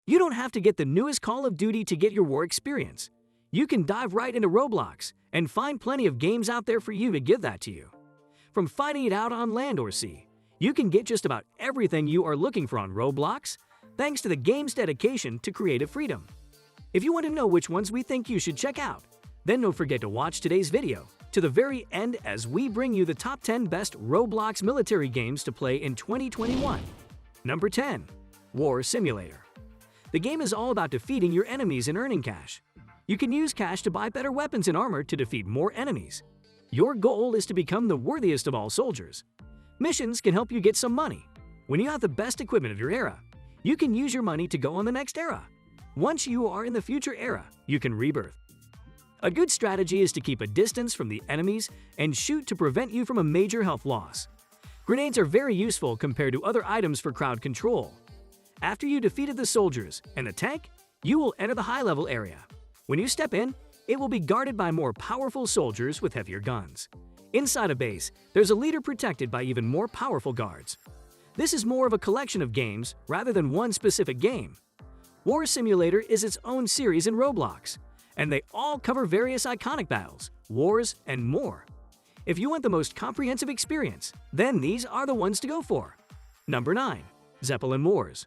You don't have to get the newest Call of Duty to get your war experience. You can dive right into Roblox and find plenty of games out there for you to give that to you. From fighting it out on land or sea, you can get just about everything you are looking for on Roblox, thanks to the game's dedication to creative freedom. If you want to know which ones we think you should check out, then don't forget to watch today's video to the very end as we bring you the top 10 best Roblox military games to play in 2021. Number 10. War Simulator. The game is all about defeating your enemies and earning cash. You can use cash to buy better weapons and armor to defeat more enemies. Your goal is to become the worthiest of all soldiers. Missions can help you get some money. When you have the best equipment of your era, you can use your money to go on the next era. Once you are in the future era, you can rebirth. A good strategy is to keep a distance from the enemies and shoot to prevent you from a major health loss. Grenades are very useful compared to other items for crowd control. After you defeated the soldiers and the tank, you will enter the high-level area. When you step in, it will be guarded by more powerful soldiers with heavier guns. Inside a base, there's a leader protected by even more powerful guards. This is more of a collection of games rather than one specific game. War Simulator is its own series in Roblox, and they all cover various iconic battles, wars, and more. If you want the most comprehensive experience, then these are the ones to go for. Number 9. Zeppelin Wars.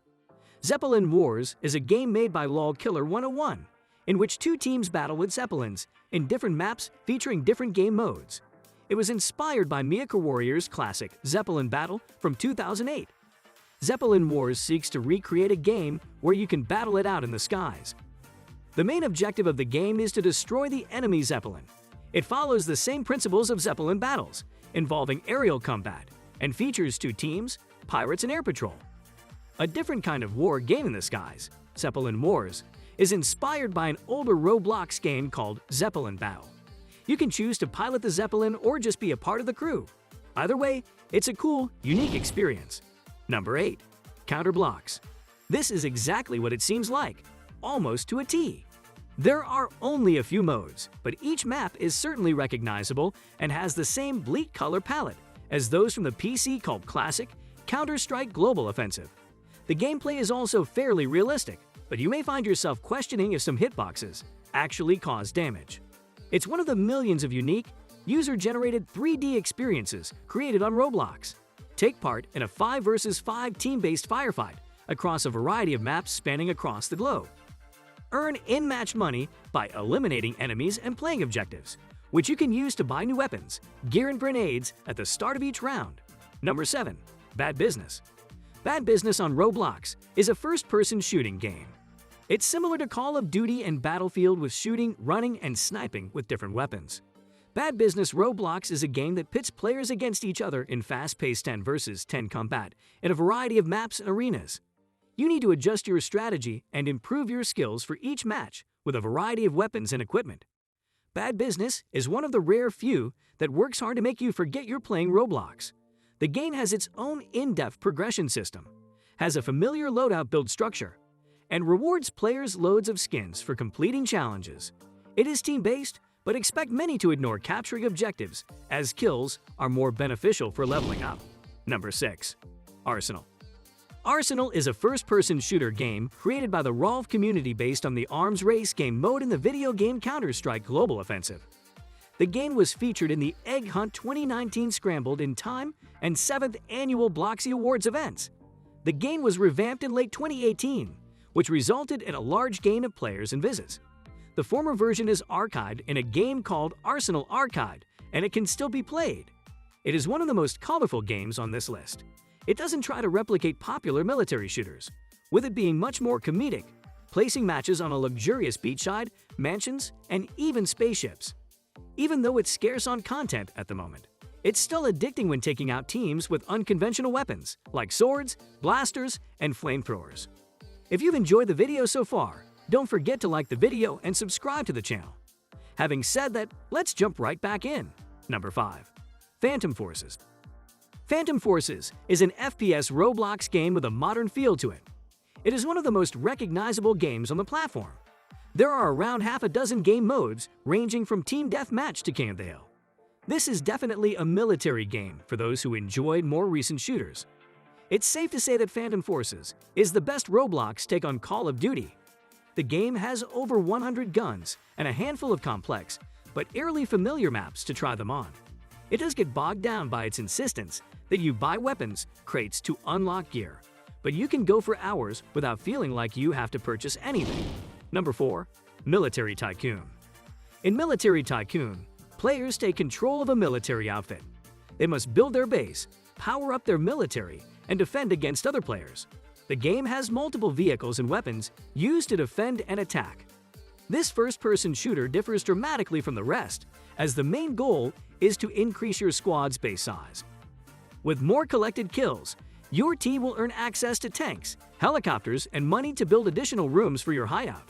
Zeppelin Wars is a game made by LOL Killer 101, in which two teams battle with Zeppelins in different maps featuring different game modes. It was inspired by MechWarrier's classic Zeppelin Battle from 2008. Zeppelin Wars seeks to recreate a game where you can battle it out in the skies. The main objective of the game is to destroy the enemy Zeppelin. It follows the same principles of Zeppelin battles, involving aerial combat, and features two teams, pirates and air patrol. A different kind of war game in the skies, Zeppelin Wars, is inspired by an older Roblox game called Zeppelin Battle. You can choose to pilot the Zeppelin or just be a part of the crew. Either way, it's a cool, unique experience. Number 8. Counter Blocks. This is exactly what it seems like, almost to a T. There are only a few modes, but each map is certainly recognizable and has the same bleak color palette as those from the PC called Classic Counter-Strike Global Offensive. The gameplay is also fairly realistic, but you may find yourself questioning if some hitboxes actually cause damage. It's one of the millions of unique, user-generated 3D experiences created on Roblox. Take part in a 5 vs 5 team-based firefight across a variety of maps spanning across the globe. Earn in-match money by eliminating enemies and playing objectives, which you can use to buy new weapons, gear and grenades at the start of each round. Number 7. Bad Business. Bad Business on Roblox is a first-person shooting game. It's similar to Call of Duty and Battlefield with shooting, running, and sniping with different weapons. Bad Business Roblox is a game that pits players against each other in fast-paced 10 vs 10 combat in a variety of maps and arenas. You need to adjust your strategy and improve your skills for each match with a variety of weapons and equipment. Bad Business is one of the rare few that works hard to make you forget you're playing Roblox. The game has its own in-depth progression system, has a familiar loadout build structure, and rewards players loads of skins for completing challenges. It is team-based, but expect many to ignore capturing objectives, as kills are more beneficial for leveling up. Number 6. Arsenal. Arsenal is a first-person shooter game created by the Rolf community based on the arms race game mode in the video game Counter-Strike Global Offensive. The game was featured in the Egg Hunt 2019 Scrambled in Time and 7th Annual Robloxia Awards events. The game was revamped in late 2018, which resulted in a large gain of players and visits. The former version is archived in a game called Arsenal Archived, and it can still be played. It is one of the most colorful games on this list. It doesn't try to replicate popular military shooters, with it being much more comedic, placing matches on a luxurious beachside, mansions, and even spaceships. Even though it's scarce on content at the moment, it's still addicting when taking out teams with unconventional weapons like swords, blasters, and flamethrowers. If you've enjoyed the video so far, don't forget to like the video and subscribe to the channel. Having said that, let's jump right back in. Number 5. Phantom Forces. Phantom Forces is an FPS Roblox game with a modern feel to it. It is one of the most recognizable games on the platform. There are around half a dozen game modes, ranging from Team Deathmatch to King of the Hill. This is definitely a military game for those who enjoyed more recent shooters. It's safe to say that Phantom Forces is the best Roblox take on Call of Duty. The game has over 100 guns and a handful of complex, but eerily familiar maps to try them on. It does get bogged down by its insistence that you buy weapons crates to unlock gear, but you can go for hours without feeling like you have to purchase anything. Number 4. Military Tycoon. In Military Tycoon, players take control of a military outfit. They must build their base, power up their military, and defend against other players. The game has multiple vehicles and weapons used to defend and attack. This first-person shooter differs dramatically from the rest, as the main goal is to increase your squad's base size. With more collected kills, your team will earn access to tanks, helicopters, and money to build additional rooms for your hideout.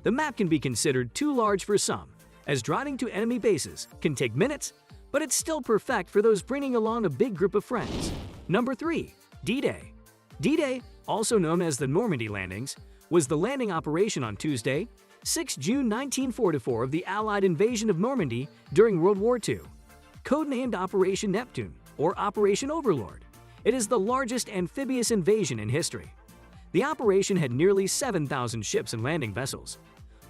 The map can be considered too large for some, as driving to enemy bases can take minutes, but it's still perfect for those bringing along a big group of friends. Number 3. DDay. DDay, also known as the Normandy landings, was the landing operation on Tuesday, 6 June 1944 of the Allied invasion of Normandy during World War II. Codenamed Operation Neptune or Operation Overlord, it is the largest amphibious invasion in history. The operation had nearly 7,000 ships and landing vessels.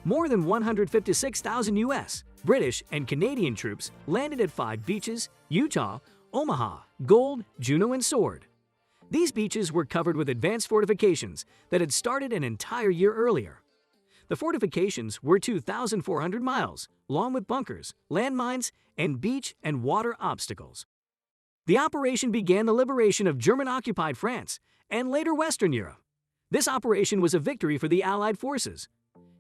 More than 156,000 U.S., British, and Canadian troops landed at 5 beaches: Utah, Omaha, Gold, Juneau, and Sword. These beaches were covered with advanced fortifications that had started an entire year earlier. The fortifications were 2,400 miles long with bunkers, landmines, and beach and water obstacles. The operation began the liberation of German-occupied France and later Western Europe. This operation was a victory for the Allied forces.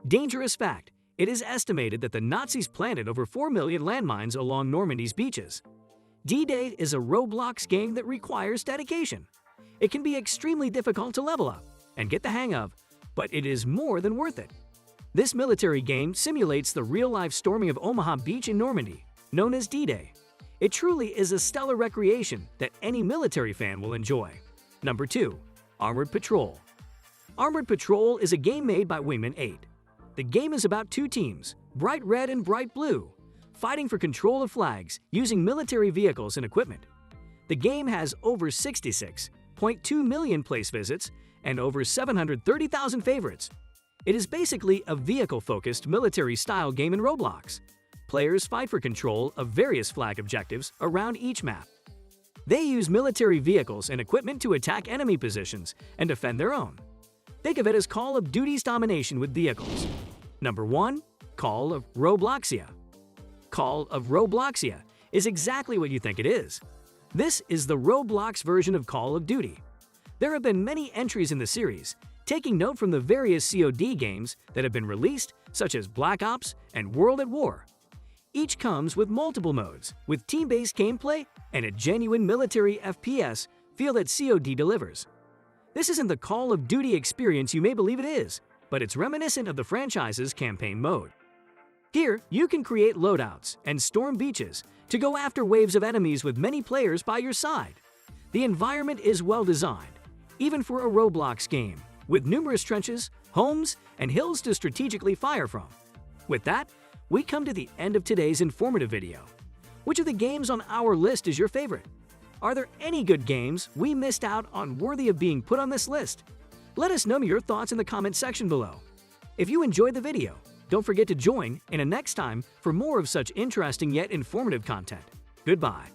Dangerous fact, it is estimated that the Nazis planted over 4 million landmines along Normandy's beaches. DDay is a Roblox game that requires dedication. It can be extremely difficult to level up and get the hang of, but it is more than worth it. This military game simulates the real-life storming of Omaha Beach in Normandy, known as DDay. It truly is a stellar recreation that any military fan will enjoy. Number 2. Armored Patrol. Armored Patrol is a game made by Wingman 8. The game is about 2 teams, bright red and bright blue, fighting for control of flags using military vehicles and equipment. The game has over 66.2 million place visits and over 730,000 favorites. It is basically a vehicle-focused military-style game in Roblox. Players fight for control of various flag objectives around each map. They use military vehicles and equipment to attack enemy positions and defend their own. Think of it as Call of Duty's domination with vehicles. Number 1. Call of Robloxia. Call of Robloxia is exactly what you think it is. This is the Roblox version of Call of Duty. There have been many entries in the series, taking note from the various COD games that have been released, such as Black Ops and World at War. Each comes with multiple modes, with team-based gameplay and a genuine military FPS feel that COD delivers. This isn't the Call of Duty experience you may believe it is, but it's reminiscent of the franchise's campaign mode. Here, you can create loadouts and storm beaches to go after waves of enemies with many players by your side. The environment is well designed, even for a Roblox game, with numerous trenches, homes, and hills to strategically fire from. With that, we come to the end of today's informative video. Which of the games on our list is your favorite? Are there any good games we missed out on worthy of being put on this list? Let us know your thoughts in the comment section below. If you enjoyed the video, don't forget to join in a next time for more of such interesting yet informative content. Goodbye.